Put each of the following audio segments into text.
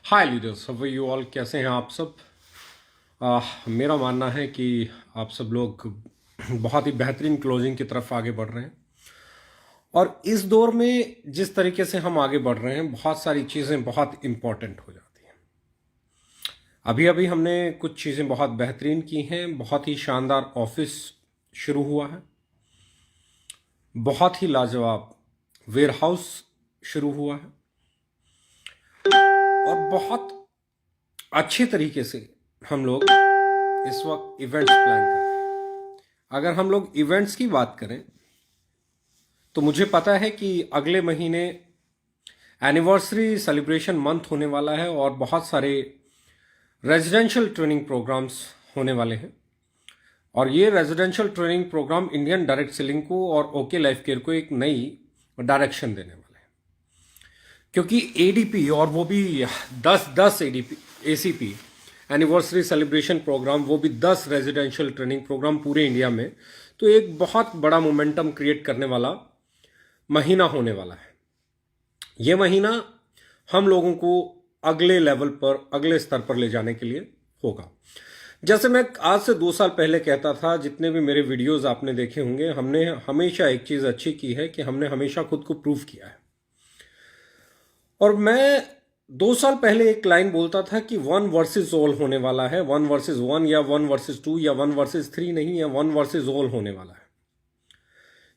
Hi leaders, how are you all? कैसे हैं आप सब? मेरा मानना है कि आप सब लोग बहुत ही बेहतरीन क्लोजिंग की तरफ आगे बढ़ रहे हैं। और इस दौर में जिस तरीके से हम आगे बढ़ रहे हैं, बहुत सारी चीज़ें बहुत इम्पॉर्टेंट हो जाती हैं। अभी अभी हमने कुछ चीज़ें बहुत बेहतरीन की हैं। बहुत ही शानदार ऑफिस शुरू हुआ है, बहुत ही लाजवाब वेयरहाउस शुरू हुआ है, और बहुत अच्छे तरीके से हम लोग इस वक्त इवेंट्स प्लान कर रहे हैं। अगर हम लोग इवेंट्स की बात करें तो मुझे पता है कि अगले महीने एनिवर्सरी सेलिब्रेशन मंथ होने वाला है और बहुत सारे रेजिडेंशियल ट्रेनिंग प्रोग्राम्स होने वाले हैं। और ये residential training programme Indian direct selling को और ओके लाइफ केयर को एक नई डायरेक्शन देने वाले हैं। क्योंकि एडीपी, और वो भी 10 ADP ACP anniversary celebration programme, वो भी 10 रेजिडेंशियल ट्रेनिंग प्रोग्राम पूरे इंडिया में, तो एक बहुत बड़ा मोमेंटम क्रिएट करने वाला महीना होने वाला है। ये महीना हम लोगों को अगले लेवल पर, अगले स्तर पर ले जाने के लिए होगा। जैसे मैं आज से 2 साल पहले कहता था, जितने भी मेरे वीडियोस आपने देखे होंगे, हमने हमेशा एक चीज अच्छी की है कि हमने हमेशा खुद को प्रूव किया है। और मैं 2 साल पहले एक लाइन बोलता था कि 1 वर्सेस ऑल होने वाला है। 1 वर्सेस 1 या 1 वर्सेस 2 या 1 वर्सेस 3 नहीं है, 1 वर्सेस ऑल होने वाला है।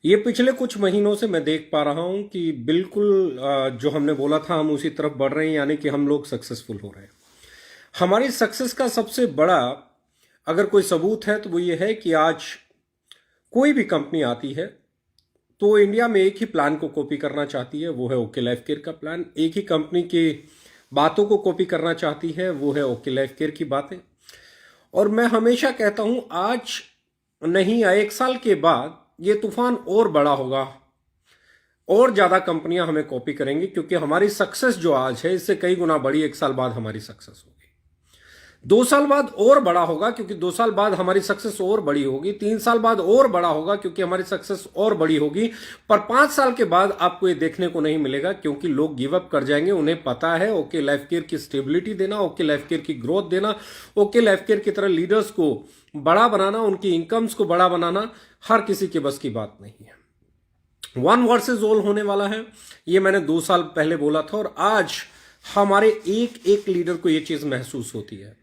ये पिछले कुछ महीनों से मैं देख पा रहा हूं कि बिल्कुल जो हमने बोला था हम उसी तरफ बढ़ रहे हैं, यानी कि हम लोग सक्सेसफुल हो रहे हैं। हमारी सक्सेस का सबसे बड़ा अगर कोई सबूत है तो वो ये है कि आज कोई भी कंपनी आती है तो इंडिया में एक ही प्लान को कॉपी करना चाहती है, वो है ओके लाइफ केयर का प्लान। एक ही कंपनी की बातों को कॉपी करना चाहती है, वो है ओके लाइफ केयर की बातें। और मैं हमेशा कहता हूं, आज नहीं या 1 साल के बाद ये तूफान और बड़ा होगा, और ज्यादा कंपनियां हमें कॉपी करेंगी, क्योंकि हमारी सक्सेस जो आज है इससे कई गुना बड़ी 1 साल बाद हमारी सक्सेस होगी। 2 साल बाद और बड़ा होगा, क्योंकि 2 साल बाद हमारी सक्सेस और बड़ी होगी। 3 साल बाद और बड़ा होगा, क्योंकि हमारी सक्सेस और बड़ी होगी। पर 5 साल के बाद आपको ये देखने को नहीं मिलेगा, क्योंकि लोग गिव अप कर जाएंगे। उन्हें पता है ओके लाइफ केयर की स्टेबिलिटी देना, ओके लाइफ केयर की ग्रोथ देना, ओके लाइफ केयर की तरह लीडर्स को बड़ा बनाना, उनकी इनकम्स को बड़ा बनाना हर किसी के बस की बात नहीं है। 1 वर्सेस ऑल होने वाला है, ये मैंने 2 साल पहले बोला था, और आज हमारे एक एक लीडर को यह चीज महसूस होती है।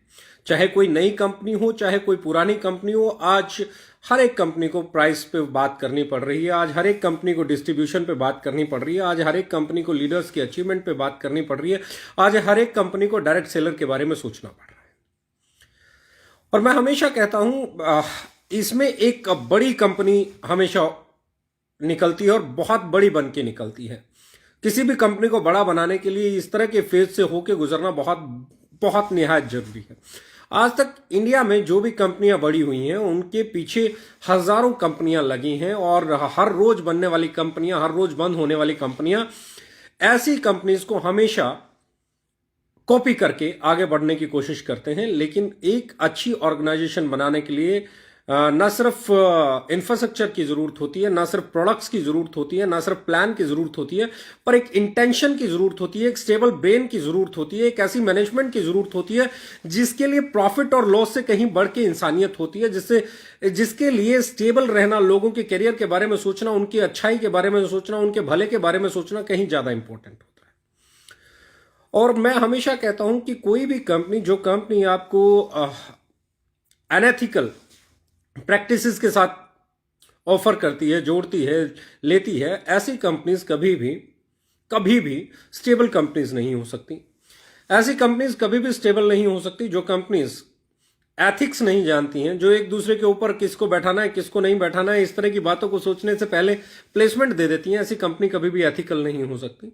चाहे कोई नई कंपनी हो, चाहे कोई पुरानी कंपनी हो, आज हर एक कंपनी को प्राइस पे बात करनी पड़ रही है। आज हर एक कंपनी को डिस्ट्रीब्यूशन पे बात करनी पड़ रही है। आज हर एक कंपनी को लीडर्स की अचीवमेंट पे बात करनी पड़ रही है। आज हर एक कंपनी को डायरेक्ट सेलर के बारे में सोचना पड़ रहा है। और मैं हमेशा कहता हूं, इसमें एक बड़ी कंपनी हमेशा निकलती है, और बहुत बड़ी बन के निकलती है। किसी भी कंपनी को बड़ा बनाने के लिए इस तरह के फेज से होके गुजरना बहुत बहुत निहायत जरूरी है। आज तक इंडिया में जो भी कंपनियां बड़ी हुई हैं, उनके पीछे हजारों कंपनियां लगी हैं, और हर रोज बनने वाली कंपनियां, हर रोज बंद होने वाली कंपनियां, ऐसी कंपनीज को हमेशा कॉपी करके आगे बढ़ने की कोशिश करते हैं। लेकिन एक अच्छी ऑर्गेनाइजेशन बनाने के लिए ना सिर्फ इंफ्रास्ट्रक्चर की जरूरत होती है, ना सिर्फ प्रोडक्ट्स की जरूरत होती है, ना सिर्फ प्लान की जरूरत होती है, पर एक इंटेंशन की जरूरत होती है, एक स्टेबल ब्रेन की जरूरत होती है, एक ऐसी मैनेजमेंट की जरूरत होती है जिसके लिए प्रॉफिट और लॉस से कहीं बढ़ के इंसानियत होती है, जिसके लिए स्टेबल रहना, लोगों के करियर के बारे में सोचना, उनकी अच्छाई के बारे में सोचना, उनके भले के बारे में सोचना कहीं ज्यादा इंपॉर्टेंट होता है। और मैं हमेशा कहता हूं कि कोई भी कंपनी, जो कंपनी आपको अनएथिकल प्रैक्टिसेस के साथ ऑफर करती है, जोड़ती है, लेती है, ऐसी कंपनीज कभी भी स्टेबल कंपनीज नहीं हो सकती। ऐसी कंपनीज कभी भी स्टेबल नहीं हो सकती जो कंपनीज एथिक्स नहीं जानती हैं, जो एक दूसरे के ऊपर किसको बैठाना है, किसको नहीं बैठाना है, इस तरह की बातों को सोचने से पहले प्लेसमेंट दे देती हैं। ऐसी कंपनी कभी भी एथिकल नहीं हो सकती।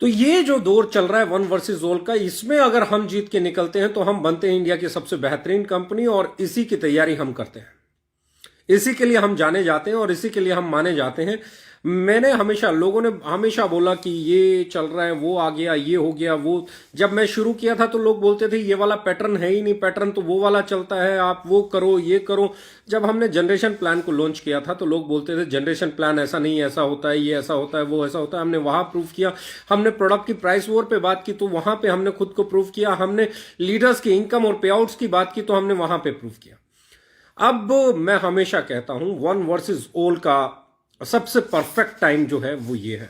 तो ये जो दौर चल रहा है 1 वर्सेस ऑल का, इसमें अगर हम जीत के निकलते हैं तो हम बनते हैं इंडिया की सबसे बेहतरीन कंपनी, और इसी की तैयारी हम करते हैं। इसी के लिए हम जाने जाते हैं और इसी के लिए हम माने जाते हैं। मैंने हमेशा, लोगों ने हमेशा बोला कि ये चल रहा है, वो आ गया, ये हो गया, वो। जब मैं शुरू किया था तो लोग बोलते थे ये वाला पैटर्न है ही नहीं, पैटर्न तो वो वाला चलता है, आप वो करो, ये करो। जब हमने जनरेशन प्लान को लॉन्च किया था तो लोग बोलते थे जनरेशन प्लान ऐसा नहीं, ऐसा होता है, ये ऐसा होता है, वो ऐसा होता है। हमने वहां प्रूव किया, हमने प्रोडक्ट की प्राइस वॉर पे बात की तो वहां पे हमने खुद को प्रूव किया, हमने लीडर्स की इनकम और पे आउट्स की बात की तो हमने वहां पे प्रूव किया। अब मैं हमेशा कहता हूं वन वर्सेस ऑल का सबसे परफेक्ट टाइम जो है वो ये है,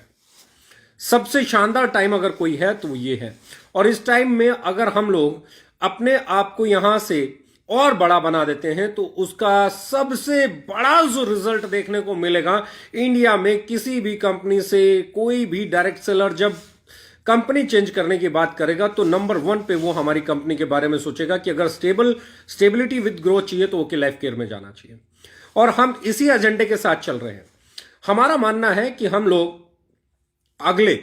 सबसे शानदार टाइम अगर कोई है तो वो ये है। और इस टाइम में अगर हम लोग अपने आप को यहां से और बड़ा बना देते हैं तो उसका सबसे बड़ा जो रिजल्ट देखने को मिलेगा, इंडिया में किसी भी कंपनी से कोई भी डायरेक्ट सेलर जब कंपनी चेंज करने की बात करेगा तो नंबर 1 पे वो हमारी कंपनी के बारे में सोचेगा कि अगर स्टेबिलिटी विद ग्रोथ चाहिए तो ओके लाइफ केयर में जाना चाहिए। और हम इसी एजेंडे के साथ चल रहे हैं। हमारा मानना है कि हम लोग अगले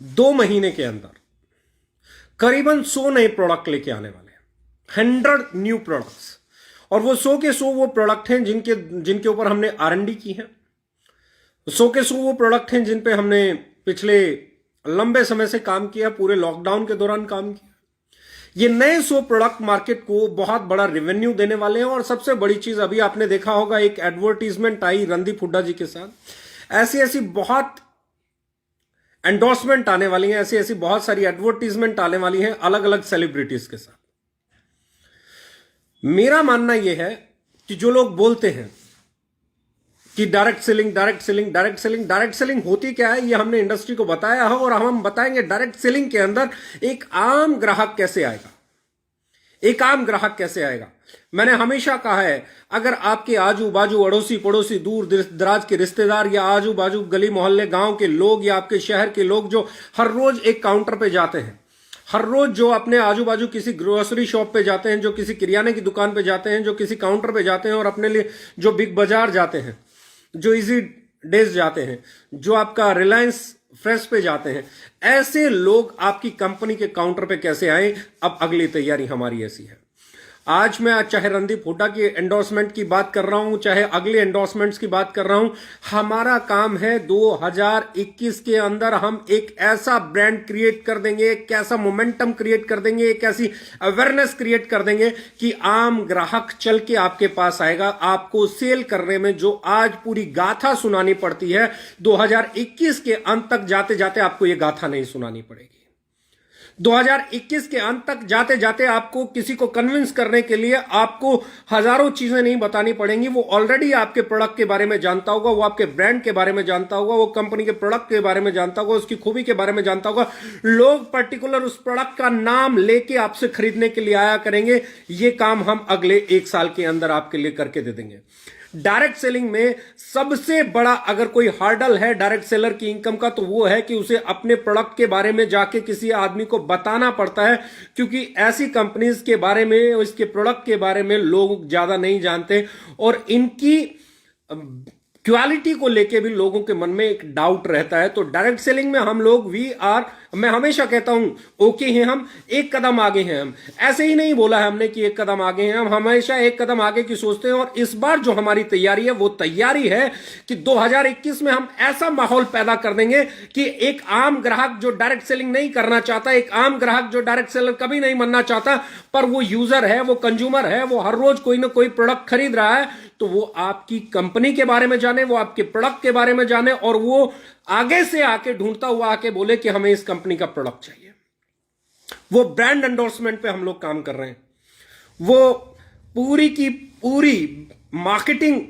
2 महीने के अंदर करीबन 100 नए प्रोडक्ट लेके आने वाले हैं, 100 न्यू प्रोडक्ट्स। और वो 100 के 100 वो प्रोडक्ट हैं जिनके ऊपर हमने R&D की है। 100 के 100 वो प्रोडक्ट हैं जिन पे हमने पिछले लंबे समय से काम किया, पूरे लॉकडाउन के दौरान काम किया। ये नए 100 प्रोडक्ट मार्केट को बहुत बड़ा रेवेन्यू देने वाले हैं। और सबसे बड़ी चीज, अभी आपने देखा होगा एक एडवर्टीजमेंट आई रणदीप हुड्डा जी के साथ, ऐसी ऐसी बहुत एंडोर्समेंट आने वाली हैं, ऐसी ऐसी बहुत सारी एडवर्टीजमेंट आने वाली हैं अलग अलग सेलिब्रिटीज के साथ। मेरा मानना यह है कि जो लोग बोलते हैं कि डायरेक्ट सेलिंग होती क्या है, ये हमने इंडस्ट्री को बताया है और हम बताएंगे डायरेक्ट सेलिंग के अंदर एक आम ग्राहक कैसे आएगा, एक आम ग्राहक कैसे आएगा। मैंने हमेशा कहा है, अगर आपके आजू बाजू अड़ोसी पड़ोसी दूर दराज के रिश्तेदार या आजू बाजू गली मोहल्ले गांव के लोग या आपके शहर के लोग जो हर रोज एक काउंटर पे जाते हैं, हर रोज जो अपने आजू बाजू किसी ग्रोसरी शॉप पे जाते हैं, जो किसी किराने की दुकान पे जाते हैं, जो किसी काउंटर पे जाते हैं और अपने लिए जो बिग बाजार जाते हैं, जो इजी डेज जाते हैं, जो आपका रिलायंस फ्रेश पे जाते हैं, ऐसे लोग आपकी कंपनी के काउंटर पे कैसे आए, अब अगली तैयारी हमारी ऐसी है। आज मैं चाहे रणदीप हुड्डा की एंडोर्समेंट की बात कर रहा हूं, चाहे अगले एंडोर्समेंट्स की बात कर रहा हूं, हमारा काम है 2021 के अंदर हम एक ऐसा ब्रांड क्रिएट कर देंगे, एक ऐसा मोमेंटम क्रिएट कर देंगे, एक ऐसी अवेयरनेस क्रिएट कर देंगे कि आम ग्राहक चल के आपके पास आएगा। आपको सेल करने में जो आज पूरी गाथा सुनानी पड़ती है, 2021 के अंत तक जाते जाते आपको यह गाथा नहीं सुनानी पड़ेगी। 2021 के अंत तक जाते जाते आपको किसी को कन्विंस करने के लिए आपको हजारों चीजें नहीं बतानी पड़ेंगी। वो ऑलरेडी आपके प्रोडक्ट के बारे में जानता होगा, वो आपके ब्रांड के बारे में जानता होगा, वो कंपनी के प्रोडक्ट के बारे में जानता होगा, उसकी खूबी के बारे में जानता होगा। लोग पर्टिकुलर उस प्रोडक्ट का नाम लेके आपसे खरीदने के लिए आया करेंगे। ये काम हम अगले 1 साल के अंदर आपके लिए करके दे देंगे। डायरेक्ट सेलिंग में सबसे बड़ा अगर कोई हार्डल है डायरेक्ट सेलर की इनकम का, तो वो है कि उसे अपने प्रोडक्ट के बारे में जाके किसी आदमी को बताना पड़ता है, क्योंकि ऐसी कंपनीज के बारे में, इसके प्रोडक्ट के बारे में लोग ज्यादा नहीं जानते और इनकी क्वालिटी को लेके भी लोगों के मन में एक डाउट रहता है। तो डायरेक्ट सेलिंग में हम लोग मैं हमेशा कहता हूं ओके हैं, हम एक कदम आगे हैं। हम ऐसे ही नहीं बोला है हमने कि एक कदम आगे हैं, हम हमेशा एक कदम आगे की सोचते हैं। और इस बार जो हमारी तैयारी है वो तैयारी है कि 2021 में हम ऐसा माहौल पैदा कर देंगे कि एक आम ग्राहक जो डायरेक्ट सेलिंग नहीं करना चाहता, एक आम ग्राहक जो डायरेक्ट सेलर कभी नहीं बनना चाहता, पर वो यूजर है, वो कंज्यूमर है, वो हर रोज कोई ना कोई प्रोडक्ट खरीद रहा है, तो वो आपकी कंपनी के बारे में जाने, वो आपके प्रोडक्ट के बारे में जाने और वो आगे से आके ढूंढता हुआ आके बोले कि हमें इस कंपनी का प्रोडक्ट चाहिए। वो ब्रांड एंडोर्समेंट पे हम लोग काम कर रहे हैं। वो पूरी की पूरी मार्केटिंग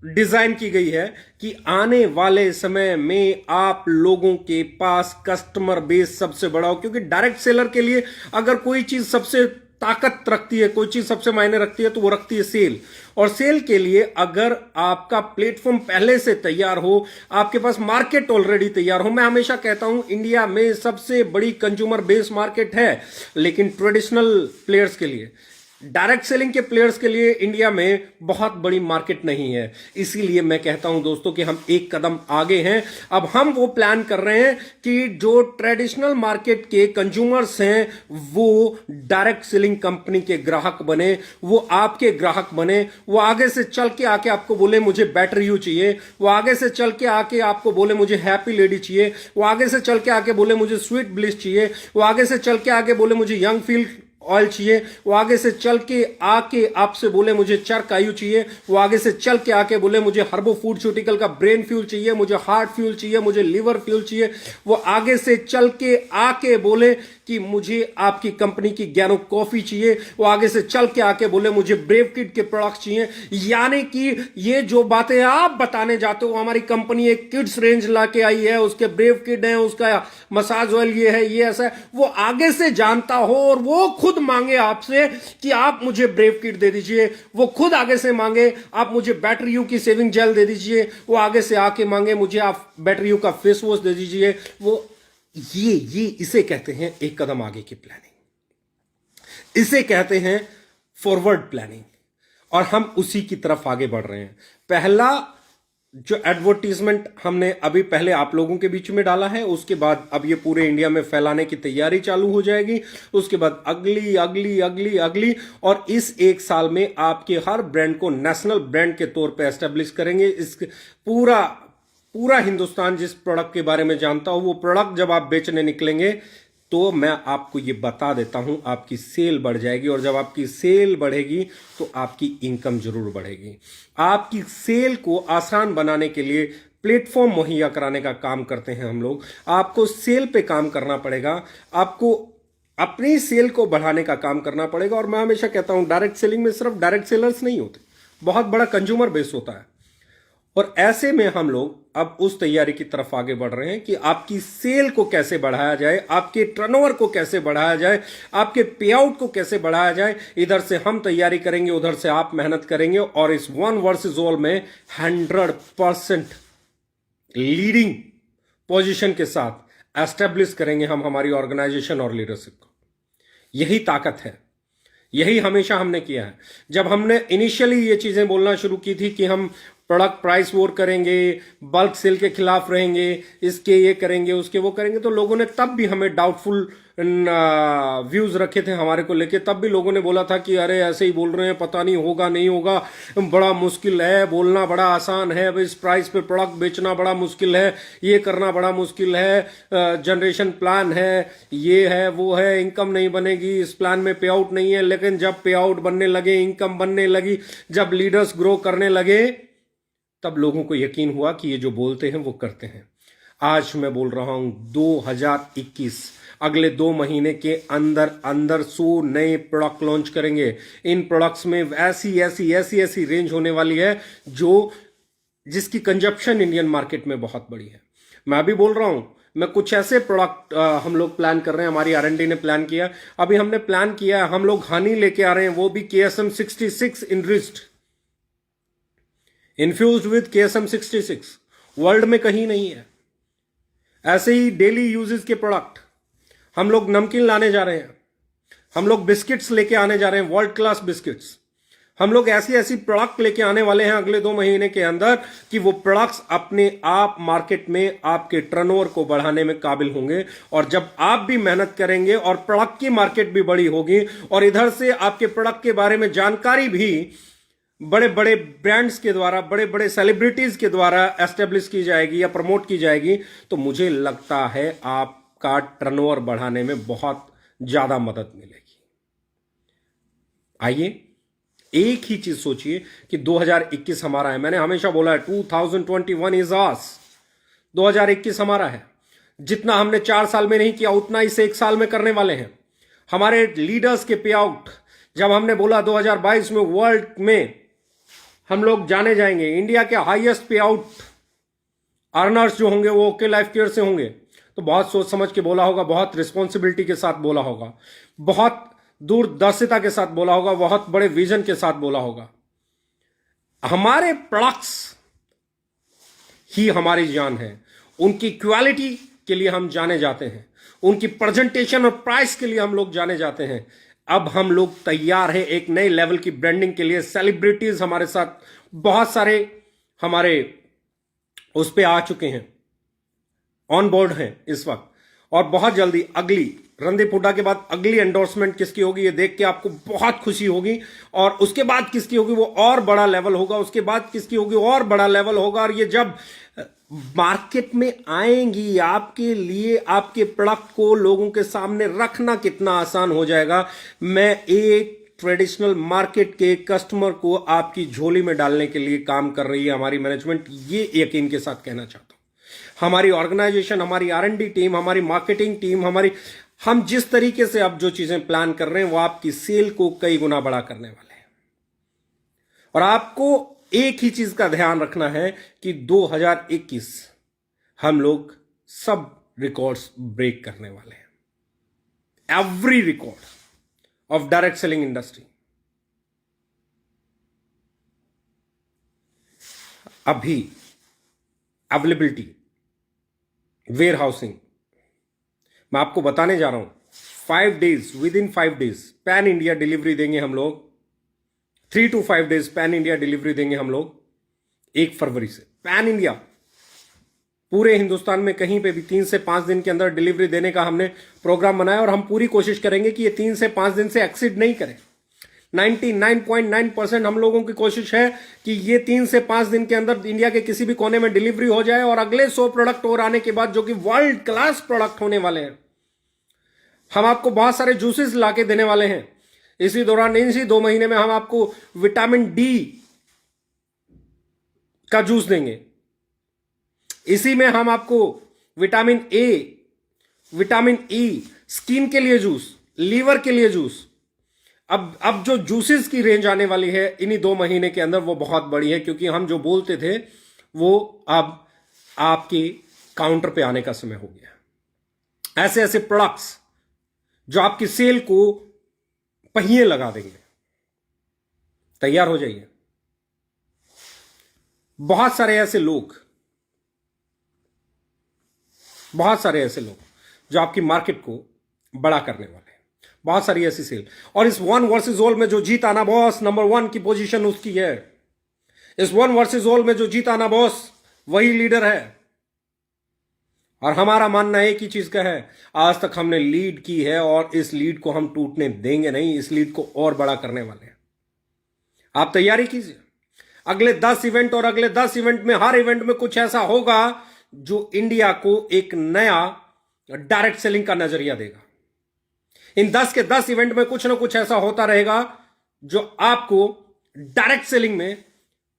डिजाइन की गई है कि आने वाले समय में आप लोगों के पास कस्टमर बेस सबसे बड़ा हो। क्योंकि डायरेक्ट सेलर के लिए अगर कोई चीज सबसे ताकत रखती है, कोई चीज सबसे मायने रखती है, तो वो रखती है सेल। और सेल के लिए अगर आपका प्लेटफॉर्म पहले से तैयार हो, आपके पास मार्केट ऑलरेडी तैयार हो। मैं हमेशा कहता हूं इंडिया में सबसे बड़ी कंज्यूमर बेस मार्केट है, लेकिन ट्रेडिशनल प्लेयर्स के लिए डायरेक्ट सेलिंग के प्लेयर्स के लिए इंडिया में बहुत बड़ी मार्केट नहीं है। इसीलिए मैं कहता हूं दोस्तों कि हम एक कदम आगे हैं। अब हम वो प्लान कर रहे हैं कि जो ट्रेडिशनल मार्केट के कंज्यूमर्स हैं वो डायरेक्ट सेलिंग कंपनी के ग्राहक बने, वो आपके ग्राहक बने, वो आगे से चल के आके आपको बोले मुझे बेटर यू चाहिए, वो आगे से चल के आके आपको बोले मुझे हैप्पी लेडी चाहिए, वो आगे से चल के आके बोले मुझे स्वीट ब्लिस चाहिए, वो आगे से चल के आके बोले मुझे यंग फील ऑयल चाहिए, वो आगे से चल के आके आपसे बोले मुझे चरकायु चाहिए, वो आगे से चल के आके बोले मुझे हर्बो फूडस्यूटिकल का ब्रेन फ्यूल चाहिए, मुझे हार्ट फ्यूल चाहिए, मुझे लिवर फ्यूल चाहिए, वो आगे से चल के आके बोले कि मुझे आपकी कंपनी की ज्ञानो कॉफी चाहिए, वो आगे से चल के आके बोले मुझे ब्रेव किड के प्रोडक्ट्स चाहिए। यानी कि ये जो बातें आप बताने जाते हो, हमारी कंपनी एक किड्स रेंज लाके आई है, उसके ब्रेव किड है, उसका मसाज ऑयल ये है, ये ऐसा है, वो आगे से जानता हो और वो खुद मांगे आपसे कि आप मुझे ब्रेव किट दे दीजिए, वो खुद आगे से मांगे आप मुझे बैटर यू की सेविंग जेल दे दीजिए, वो आगे से आके मांगे मुझे आप बैटर यू का फेस वॉश दे दीजिए, वो ये इसे कहते हैं एक कदम आगे की प्लानिंग, इसे कहते हैं फॉरवर्ड प्लानिंग, और हम उसी की तरफ आगे बढ़ रहे हैं। पहला जो एडवर्टीजमेंट हमने अभी पहले आप लोगों के बीच में डाला है, उसके बाद अब ये पूरे इंडिया में फैलाने की तैयारी चालू हो जाएगी, उसके बाद अगली अगली अगली अगली, और इस एक साल में आपके हर ब्रांड को नेशनल ब्रांड के तौर पे एस्टेब्लिश करेंगे। इस पूरा हिंदुस्तान जिस प्रोडक्ट के बारे में जानता हो, वो प्रोडक्ट जब आप बेचने निकलेंगे तो मैं आपको ये बता देता हूं आपकी सेल बढ़ जाएगी, और जब आपकी सेल बढ़ेगी तो आपकी इनकम जरूर बढ़ेगी। आपकी सेल को आसान बनाने के लिए प्लेटफॉर्म मुहैया कराने का काम करते हैं हम लोग। आपको सेल पे काम करना पड़ेगा, आपको अपनी सेल को बढ़ाने का काम करना पड़ेगा। और मैं हमेशा कहता हूं डायरेक्ट सेलिंग में सिर्फ डायरेक्ट सेलर्स नहीं होते, बहुत बड़ा कंज्यूमर बेस होता है। और ऐसे में हम लोग अब उस तैयारी की तरफ आगे बढ़ रहे हैं कि आपकी सेल को कैसे बढ़ाया जाए, आपके टर्नओवर को कैसे बढ़ाया जाए, आपके पे आउट को कैसे बढ़ाया जाए। इधर से हम तैयारी करेंगे, उधर से आप मेहनत करेंगे, और इस वन वर्सेस ऑल में 100% लीडिंग पोजीशन के साथ एस्टेब्लिश करेंगे हम हमारी ऑर्गेनाइजेशन और लीडरशिप को। यही ताकत है, यही हमेशा हमने किया है। जब हमने इनिशियली ये चीजें बोलना शुरू की थी कि हम प्रोडक्ट प्राइस वॉर करेंगे, बल्क सेल के खिलाफ रहेंगे, इसके ये करेंगे, उसके वो करेंगे, तो लोगों ने तब भी हमें डाउटफुल व्यूज रखे थे हमारे को लेके। तब भी लोगों ने बोला था कि अरे ऐसे ही बोल रहे हैं, पता नहीं होगा नहीं होगा, बड़ा मुश्किल है, बोलना बड़ा आसान है, इस प्राइस पे प्रोडक्ट बेचना बड़ा मुश्किल है, ये करना बड़ा मुश्किल है, जनरेशन प्लान है, ये है वो है, इनकम नहीं बनेगी, इस प्लान में पे आउट नहीं है। लेकिन जब पे आउट बनने लगे, इनकम बनने लगी, जब लीडर्स ग्रो करने लगे, तब लोगों को यकीन हुआ कि ये जो बोलते हैं वो करते हैं। आज मैं बोल रहा हूं 2021, अगले 2 महीने के अंदर अंदर 100 नए प्रोडक्ट लॉन्च करेंगे। इन प्रोडक्ट्स में ऐसी रेंज होने वाली है जिसकी कंजप्शन इंडियन मार्केट में बहुत बड़ी है। मैं अभी बोल रहा हूं, मैं कुछ ऐसे प्रोडक्ट हम लोग प्लान कर रहे हैं, हमारी R&D ने प्लान किया, अभी हमने प्लान किया, हम लोग हनी लेके आ रहे हैं, वो भी KSM 66 enriched, infused with KSM 66, world में कहीं नहीं है। ऐसे ही डेली यूजेस के प्रोडक्ट हम लोग नमकीन लाने जा रहे हैं, हम लोग बिस्किट्स लेके आने जा रहे हैं, वर्ल्ड क्लास बिस्किट्स। हम लोग ऐसी प्रोडक्ट लेके आने वाले हैं अगले 2 महीने के अंदर कि वो प्रोडक्ट्स अपने आप मार्केट में आपके टर्नओवर को बढ़ाने में काबिल होंगे। और जब आप भी मेहनत करेंगे और प्रोडक्ट की मार्केट भी बड़ी होगी, और इधर से आपके प्रोडक्ट के बारे में जानकारी भी बड़े बड़े ब्रांड्स के द्वारा, बड़े बड़े सेलिब्रिटीज के द्वारा एस्टेब्लिश की जाएगी या प्रमोट की जाएगी, तो मुझे लगता है आपका टर्नओवर बढ़ाने में बहुत ज्यादा मदद मिलेगी। आइए एक ही चीज सोचिए कि 2021 हमारा है। मैंने हमेशा बोला है 2021 इज आस, 2021 हमारा है। जितना हमने 4 साल में नहीं किया उतना इस 1 साल में करने वाले हैं। हमारे लीडर्स के पे आउट, जब हमने बोला 2022 में वर्ल्ड में हम लोग जाने जाएंगे, इंडिया के हाईएस्ट पे आउट अर्नर्स जो होंगे वो ओके लाइफ केयर से होंगे, तो बहुत सोच समझ के बोला होगा, बहुत रिस्पॉन्सिबिलिटी के साथ बोला होगा, बहुत दूरदर्शिता के साथ बोला होगा, बहुत बड़े विजन के साथ बोला होगा। हमारे प्रोडक्ट्स ही हमारी जान है, उनकी क्वालिटी के लिए हम जाने जाते हैं, उनकी प्रेजेंटेशन और प्राइस के लिए हम लोग जाने जाते हैं। अब हम लोग तैयार हैं एक नए लेवल की ब्रांडिंग के लिए। सेलिब्रिटीज हमारे साथ बहुत सारे हमारे उस पे आ चुके हैं, ऑन बोर्ड हैं इस वक्त, और बहुत जल्दी अगली रणदीप हुड्डा के बाद अगली एंडोर्समेंट किसकी होगी ये देख के आपको बहुत खुशी होगी। और उसके बाद किसकी होगी वो और बड़ा लेवल होगा, उसके बाद किसकी होगी और बड़ा लेवल होगा। और ये जब मार्केट में आएंगी आपके लिए, आपके प्रोडक्ट को लोगों के सामने रखना कितना आसान हो जाएगा। मैं एक ट्रेडिशनल मार्केट के कस्टमर को आपकी झोली में डालने के लिए काम कर रही है हमारी मैनेजमेंट, ये यकीन के साथ कहना चाहता हूं। हमारी ऑर्गेनाइजेशन, हमारी R&D टीम, हमारी मार्केटिंग टीम, हम जिस तरीके से अब जो चीजें प्लान कर रहे हैं वो आपकी सेल को कई गुना बड़ा करने वाले हैं। और आपको एक ही चीज का ध्यान रखना है कि 2021 हम लोग सब रिकॉर्ड्स ब्रेक करने वाले हैं, every record of direct selling industry. अभी अवेलेबिलिटी, वेयर हाउसिंग, मैं आपको बताने जा रहा हूं 5 days, with in 5 days pan India delivery देंगे हम लोग। 3 to 5 days pan India delivery देंगे हम लोग 1 फरवरी से। पैन इंडिया पूरे हिंदुस्तान में कहीं पे भी 3 से 5 दिन के अंदर डिलीवरी देने का हमने प्रोग्राम बनाया, और हम पूरी कोशिश करेंगे कि ये 3 से 5 दिन से एक्सीड नहीं करें। 99.9% हम लोगों की कोशिश है कि ये 3 से 5 दिन के अंदर इंडिया के किसी भी कोने में डिलीवरी हो जाए, और अगले 100 प्रोडक्ट और आने के बाद जो कि वर्ल्ड क्लास प्रोडक्ट होने वाले हैं, हम आपको बहुत सारे जूसेस लाके देने वाले हैं इसी दौरान। इसी 2 महीने में हम आपको विटामिन डी का जूस देंगे, इसी में हम आपको vitamin A, vitamin E, skin के लिए जूस, लीवर के लिए जूस। अब जो जूसेस की रेंज आने वाली है इन्हीं 2 महीने के अंदर वो बहुत बड़ी है, क्योंकि हम जो बोलते थे वो अब आपके काउंटर पे आने का समय हो गया। ऐसे ऐसे प्रोडक्ट्स जो आपकी सेल को पहिए लगा देंगे, तैयार हो जाइए। बहुत सारे ऐसे लोग जो आपकी मार्केट को बड़ा करने वाले हैं, बहुत सारी ऐसी सेल। और इस 1 वर्सेस ऑल में जो जीत आना बॉस, नंबर 1 की पोजीशन उसकी है। इस 1 वर्सेस ऑल में जो जीत आना बॉस वही लीडर है। और हमारा मानना एक ही चीज का है, आज तक हमने लीड की है और इस लीड को हम टूटने देंगे नहीं, इस लीड को और बड़ा करने वाले हैं। आप तैयारी कीजिए। अगले 10 इवेंट, और अगले 10 इवेंट में हर इवेंट में कुछ ऐसा होगा जो इंडिया को एक नया डायरेक्ट सेलिंग का नजरिया देगा। इन 10 के 10 इवेंट में कुछ ना कुछ ऐसा होता रहेगा जो आपको डायरेक्ट सेलिंग में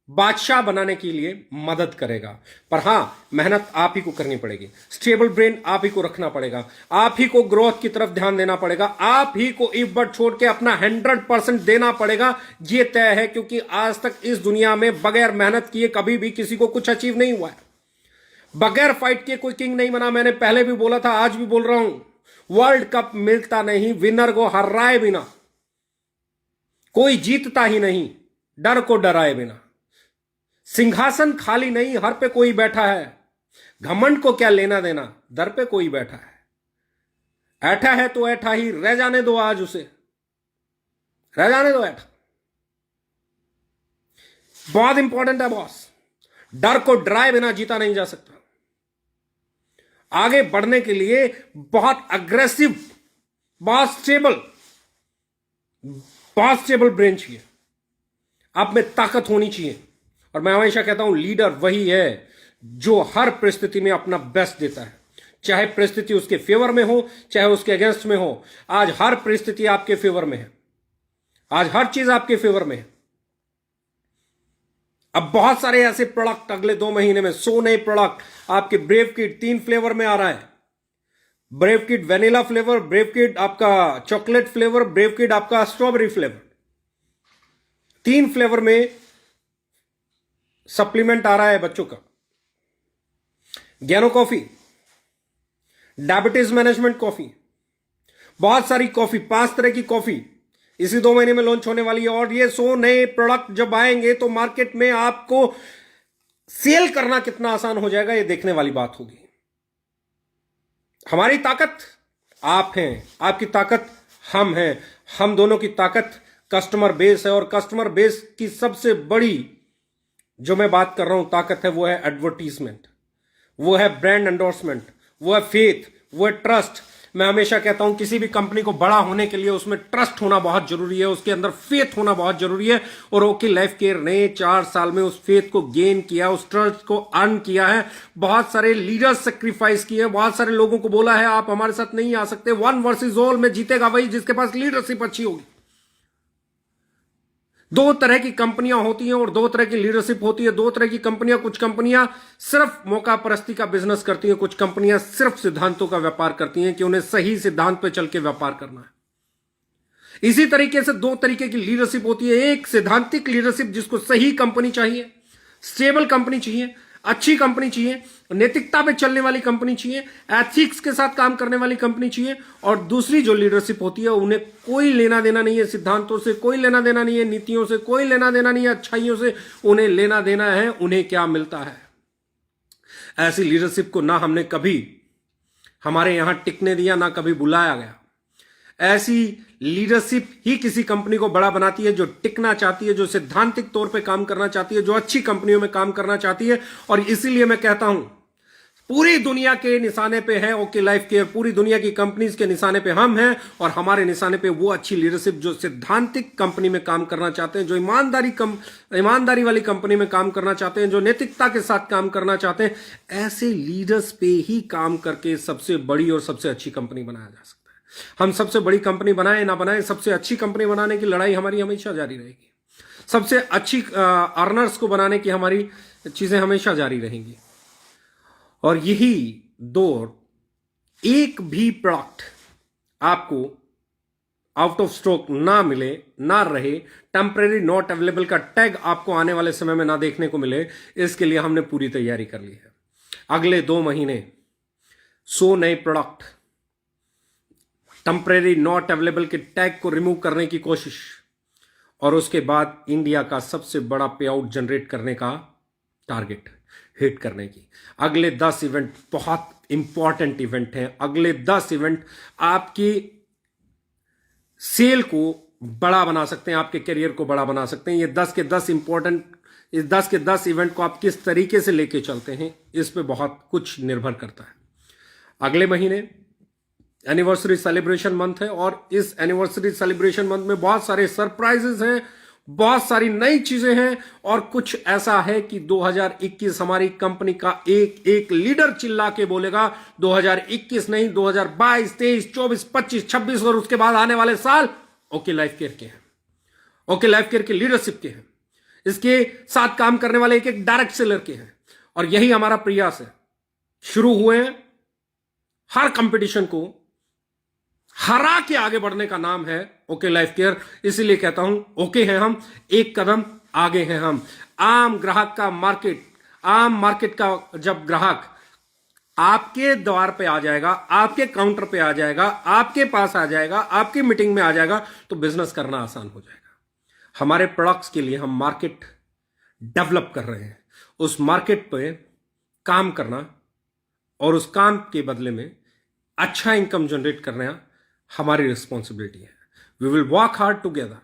बादशाह बनाने के लिए मदद करेगा। पर हां, मेहनत आप ही को करनी पड़ेगी, स्टेबल ब्रेन आप ही को रखना पड़ेगा, आप ही को ग्रोथ की तरफ ध्यान देना पड़ेगा, आप ही को इफ बट छोड़ के अपना 100% देना पड़ेगा। यह तय है, क्योंकि आज तक इस दुनिया में बगैर मेहनत किए कभी भी किसी को कुछ अचीव नहीं हुआ है। बगैर फाइट के कोई किंग नहीं बना। मैंने पहले भी बोला था, आज भी बोल रहा हूं, वर्ल्ड कप मिलता नहीं विनर को हराए बिना, कोई जीतता ही नहीं डर को डराए बिना। सिंहासन खाली नहीं, हर पे कोई बैठा है। घमंड को क्या लेना देना, दर पे कोई बैठा है। ऐठा है तो ऐठा ही रह जाने दो, आज उसे रह जाने दो ऐठा। बहुत इंपॉर्टेंट है बॉस, डर को डराए बिना जीता नहीं जा सकता। आगे बढ़ने के लिए बहुत अग्रेसिव, बहुत स्टेबल ब्रेन चाहिए, आप में ताकत होनी चाहिए। और मैं हमेशा कहता हूं, लीडर वही है जो हर परिस्थिति में अपना बेस्ट देता है, चाहे परिस्थिति उसके फेवर में हो चाहे उसके अगेंस्ट में हो। आज हर परिस्थिति आपके फेवर में है, आज हर चीज आपके फेवर में है। अब बहुत सारे ऐसे प्रोडक्ट अगले 2 महीने में 100 नए प्रोडक्ट आपके ब्रेव किड 3 फ्लेवर में आ रहा है। Brave kid vanilla flavour, brave kid आपका चॉकलेट फ्लेवर, ब्रेव किड आपका स्ट्रॉबेरी फ्लेवर, 3 फ्लेवर में सप्लीमेंट आ रहा है बच्चों का। ज्ञानो कॉफी, डायबिटीज मैनेजमेंट कॉफी, बहुत सारी कॉफी, 5 तरह की कॉफी इसी 2 महीने में लॉन्च होने वाली है। और ये 100 नए प्रोडक्ट जब आएंगे तो मार्केट में आपको सेल करना कितना आसान हो जाएगा, ये देखने वाली बात होगी। हमारी ताकत आप हैं, आपकी ताकत हम हैं। हम दोनों की ताकत कस्टमर बेस है, और कस्टमर बेस की सबसे बड़ी जो मैं बात कर रहा हूं ताकत है, वो है एडवर्टीजमेंट, वो है ब्रांड एंडोर्समेंट, वो है फेथ, वो है ट्रस्ट। मैं हमेशा कहता हूं किसी भी कंपनी को बड़ा होने के लिए उसमें ट्रस्ट होना बहुत जरूरी है, उसके अंदर फेथ होना बहुत जरूरी है। और ओके लाइफ केयर ने 4 साल में उस फेथ को गेन किया, उस ट्रस्ट को अर्न किया है। बहुत सारे लीडर्स सेक्रीफाइस किए, बहुत सारे लोगों को बोला है आप हमारे साथ नहीं आ सकते, 1 वर्सेस ऑल में जीतेगा वही जिसके पास लीडरशिप अच्छी होगी। 2 तरह की कंपनियां होती हैं और 2 तरह की लीडरशिप होती है। 2 तरह की कंपनियां, कुछ कंपनियां सिर्फ मौका परस्ती का बिजनेस करती हैं, कुछ कंपनियां सिर्फ सिद्धांतों का व्यापार करती हैं कि उन्हें सही सिद्धांत पे चल के व्यापार करना है। इसी तरीके से 2 तरीके की लीडरशिप होती है। एक सिद्धांतिक लीडरशिप जिसको सही कंपनी चाहिए, स्टेबल कंपनी चाहिए, अच्छी कंपनी चाहिए, नैतिकता पे चलने वाली कंपनी चाहिए, एथिक्स के साथ काम करने वाली कंपनी चाहिए। और दूसरी जो लीडरशिप होती है उन्हें कोई लेना देना नहीं है सिद्धांतों से, कोई लेना देना नहीं है नीतियों से, कोई लेना देना नहीं है अच्छाइयों से, उन्हें लेना देना है उन्हें क्या मिलता है। ऐसी लीडरशिप को ना हमने कभी हमारे यहां टिकने दिया, ना कभी बुलाया गया। ऐसी लीडरशिप ही किसी कंपनी को बड़ा बनाती है, जो टिकना चाहती है, जो सिद्धांतिक तौर पे काम करना चाहती है, जो अच्छी कंपनियों में काम करना चाहती है। और इसीलिए मैं कहता हूं पूरी दुनिया के निशाने पे है ओके लाइफ केयर, पूरी दुनिया की कंपनीज के निशाने पे हम हैं, और हमारे निशाने पे वो अच्छी लीडरशिप जो सिद्धांतिक कंपनी में काम करना चाहते हैं, जो ईमानदारी वाली कंपनी में काम करना चाहते हैं, जो नैतिकता के साथ काम करना चाहते हैं। ऐसे लीडर्स पे ही काम करके सबसे बड़ी और सबसे अच्छी कंपनी बनाया जा सकता है। हम सबसे बड़ी कंपनी बनाए ना बनाए, सबसे अच्छी कंपनी बनाने की लड़ाई हमारी हमेशा जारी रहेगी। सबसे अच्छी अर्नर्स को बनाने की हमारी चीजें हमेशा जारी रहेंगी। और यही दौर, एक भी प्रोडक्ट आपको आउट ऑफ स्टॉक ना मिले, ना रहे, टेम्परेरी नॉट अवेलेबल का टैग आपको आने वाले समय में ना देखने को मिले, इसके लिए हमने पूरी तैयारी कर ली है। अगले 2 महीने 100 नए प्रोडक्ट, टेम्परेरी नॉट अवेलेबल के टैग को रिमूव करने की कोशिश, और उसके बाद इंडिया का सबसे बड़ा पे आउट जनरेट करने का टारगेट हिट करने की। अगले 10 इवेंट बहुत इंपॉर्टेंट इवेंट हैं। अगले 10 इवेंट आपकी सेल को बड़ा बना सकते हैं, आपके करियर को बड़ा बना सकते हैं। ये 10 के 10 इंपॉर्टेंट, इस 10 के 10 इवेंट को आप किस तरीके से लेके चलते हैं, इस पे बहुत कुछ निर्भर करता है। अगले महीने एनिवर्सरी सेलिब्रेशन मंथ है, और इस एनिवर्सरी सेलिब्रेशन मंथ में बहुत सारे सरप्राइजेस हैं, बहुत सारी नई चीजें हैं। और कुछ ऐसा है कि 2021 हमारी कंपनी का एक एक लीडर चिल्ला के बोलेगा 2021 नहीं, 2022, 23, 24, 25, 26 और उसके बाद आने वाले साल ओके लाइफ केयर के हैं, ओके लाइफ केयर के लीडरशिप के हैं, इसके साथ काम करने वाले एक एक डायरेक्ट सेलर के हैं। और यही हमारा प्रयास है। शुरू हुए हैं, हर कंपटीशन को हरा के आगे बढ़ने का नाम है ओके लाइफ केयर। इसीलिए कहता हूं ओके हैं हम, एक कदम आगे हैं हम। आम ग्राहक का मार्केट, आम मार्केट का जब ग्राहक आपके द्वार पे आ जाएगा, आपके काउंटर पे आ जाएगा, आपके पास आ जाएगा, आपकी मीटिंग में आ जाएगा, तो बिजनेस करना आसान हो जाएगा। हमारे प्रोडक्ट्स के लिए हम मार्केट डेवलप कर रहे हैं। उस मार्केट पे काम करना और उस काम के बदले में अच्छा इनकम जनरेट करना हमारी रिस्पॉन्सिबिलिटी है। We will work hard together.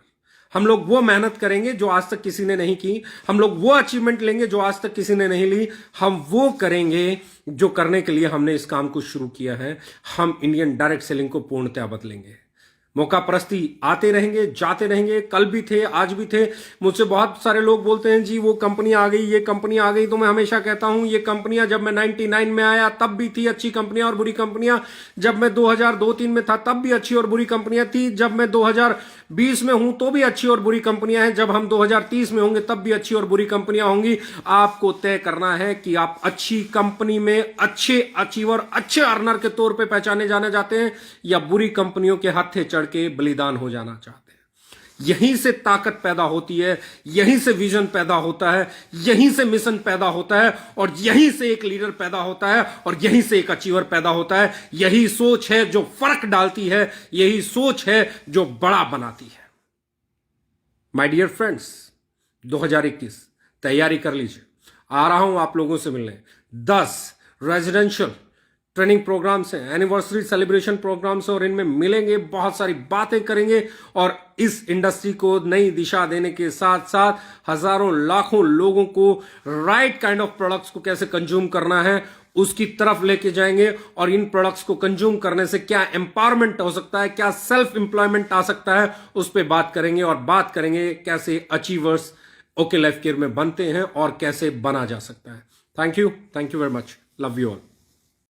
हम लोग वो मेहनत करेंगे जो आज तक किसी ने नहीं की, हम लोग वो अचीवमेंट लेंगे जो आज तक किसी ने नहीं ली, हम वो करेंगे जो करने के लिए हमने इस काम को शुरू किया है। हम इंडियन डायरेक्ट सेलिंग को पूर्णतया बदलेंगे। मौका परस्ती आते रहेंगे, जाते रहेंगे, कल भी थे, आज भी थे। मुझसे बहुत सारे लोग बोलते हैं जी वो कंपनी आ गई, ये कंपनी आ गई। तो मैं हमेशा कहता हूं ये कंपनियां जब मैं 99 में आया तब भी थी अच्छी कंपनियां और बुरी कंपनियां, जब मैं 2002-3 में था तब भी अच्छी और बुरी कंपनियां थी, जब मैं 2020 में हूं तो भी अच्छी और बुरी कंपनियां हैं, जब हम 2030 में होंगे तब भी अच्छी और बुरी कंपनियां होंगी। आपको तय करना है कि आप अच्छी कंपनी में अच्छे अचीवर, अच्छे अर्नर के तौर पर पहचाने जाने जाते हैं, या बुरी कंपनियों के हाथे के बलिदान हो जाना चाहते हैं। यहीं से ताकत पैदा होती है, यहीं से विजन पैदा होता है, यहीं से मिशन पैदा होता है, और यहीं से एक लीडर पैदा होता है, और यहीं से एक अचीवर पैदा होता है। यही सोच है जो फर्क डालती है, यही सोच है जो बड़ा बनाती है। माय डियर फ्रेंड्स, 2021 तैयारी कर लीजिए। आ रहा हूं आप लोगों से मिलने। 10 रेजिडेंशियल ट्रेनिंग प्रोग्राम्स हैं, एनिवर्सरी सेलिब्रेशन प्रोग्राम्स हैं, और इनमें मिलेंगे, बहुत सारी बातें करेंगे और इस इंडस्ट्री को नई दिशा देने के साथ साथ हजारों लाखों लोगों को राइट काइंड ऑफ प्रोडक्ट्स को कैसे कंज्यूम करना है उसकी तरफ लेके जाएंगे, और इन प्रोडक्ट्स को कंज्यूम करने से क्या एम्पावरमेंट हो सकता है, क्या सेल्फ एम्प्लॉयमेंट आ सकता है, उस पर बात करेंगे। और बात करेंगे कैसे अचीवर्स ओके लाइफ केयर में बनते हैं और कैसे बना जा सकता है। Thank you very much, love you all.